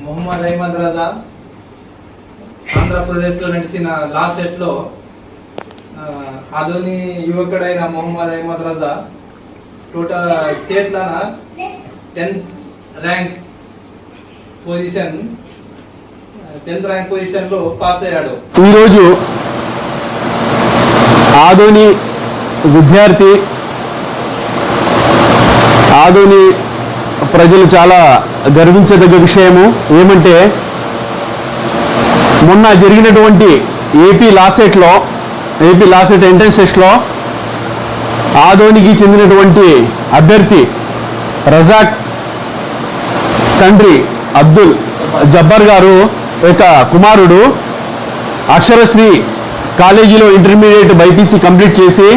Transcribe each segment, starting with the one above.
మొహమ్మద్ అహ్మద్ రజా ఆంధ్రప్రదేశ్లో నడిచిన లాస్ట్ సెట్లో ఆధోని యువకుడైన మొహమ్మద్ అహ్మద్ రజా టోటల్ స్టేట్లోన 10th ర్యాంక్ పొజిషన్లో పాస్ అయ్యాడు. ఈరోజు ఆధోని విద్యార్థి ఆధోని ప్రజలు చాలా గర్వించదగ్గ విషయము ఏమంటే, మొన్న జరిగినటువంటి ఏపీ లాసెట్ ఎంట్రన్స్ టెస్ట్లో ఆధోనికి చెందినటువంటి అభ్యర్థి రజాక్ తండ్రి అబ్దుల్ జబ్బర్ గారు యొక్క కుమారుడు అక్షరశ్రీ కాలేజీలో ఇంటర్మీడియట్ బైపీసీ కంప్లీట్ చేసి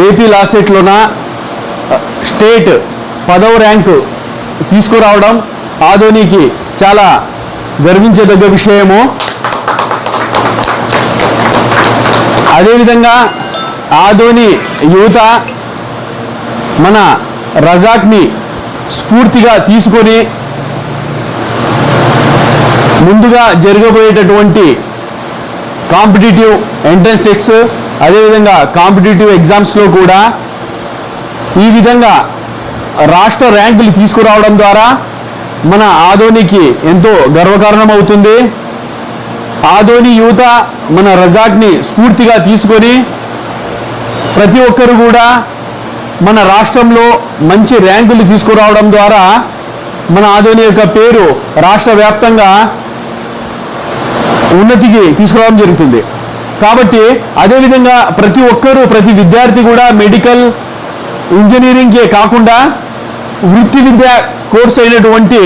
ఏపీ లాసెట్లోన స్టేట్ 10వ ర్యాంకు తీసుకురావడం ఆధోనికి చాలా గర్వించదగ్గ విషయము. అదేవిధంగా ఆధోని యువత మన రజాక్ని స్ఫూర్తిగా తీసుకొని ముందుగా జరగబోయేటటువంటి కాంపిటేటివ్ ఎంట్రన్స్ టెస్ట్స్ అదేవిధంగా కాంపిటేటివ్ ఎగ్జామ్స్లో కూడా ఈ విధంగా రాష్ట్ర ర్యాంకులు తీసుకురావడం ద్వారా మన ఆధోనికి ఎంతో గర్వకారణం అవుతుంది. ఆధోని యువత మన రజాక్ని స్ఫూర్తిగా తీసుకొని ప్రతి ఒక్కరు కూడా మన రాష్ట్రంలో మంచి ర్యాంకులు తీసుకురావడం ద్వారా మన ఆధోని యొక్క పేరు రాష్ట్ర వ్యాప్తంగా ఉన్నతికి తీసుకురావడం జరుగుతుంది. కాబట్టి అదేవిధంగా ప్రతి ఒక్కరూ ప్రతి విద్యార్థి కూడా మెడికల్ ఇంజనీరింగ్కే కాకుండా వృత్తి విద్య కోర్సు అయినటువంటి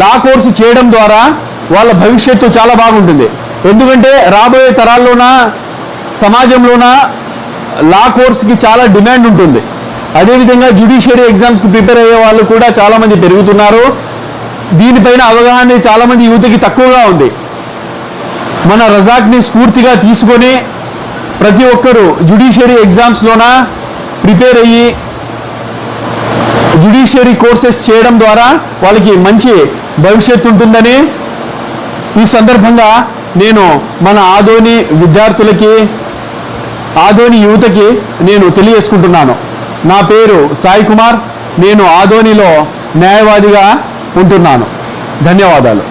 లా కోర్సు చేయడం ద్వారా వాళ్ళ భవిష్యత్తు చాలా బాగుంటుంది. ఎందుకంటే రాబోయే తరాల్లోన సమాజంలోన లా కోర్సుకి చాలా డిమాండ్ ఉంటుంది. అదేవిధంగా జ్యుడిషియరీ ఎగ్జామ్స్కి ప్రిపేర్ అయ్యే వాళ్ళు కూడా చాలామంది పెరుగుతున్నారు. దీనిపైన అవగాహన చాలామంది యువతకి తక్కువగా ఉంది. మన రజాక్ని స్ఫూర్తిగా తీసుకొని ప్రతి ఒక్కరూ జ్యుడిషియరీ ఎగ్జామ్స్లోన ప్రిపేర్ అయ్యి జ్యుడిషియరీ కోర్సెస్ చేయడం ద్వారా వాళ్ళకి మంచి భవిష్యత్తు ఉంటుందని ఈ సందర్భంగా నేను మన ఆధోని విద్యార్థులకి ఆధోని యువతకి నేను తెలియజేసుకుంటున్నాను. నా పేరు సాయి కుమార్. నేను ఆధోనిలో న్యాయవాదిగా ఉంటున్నాను. ధన్యవాదాలు.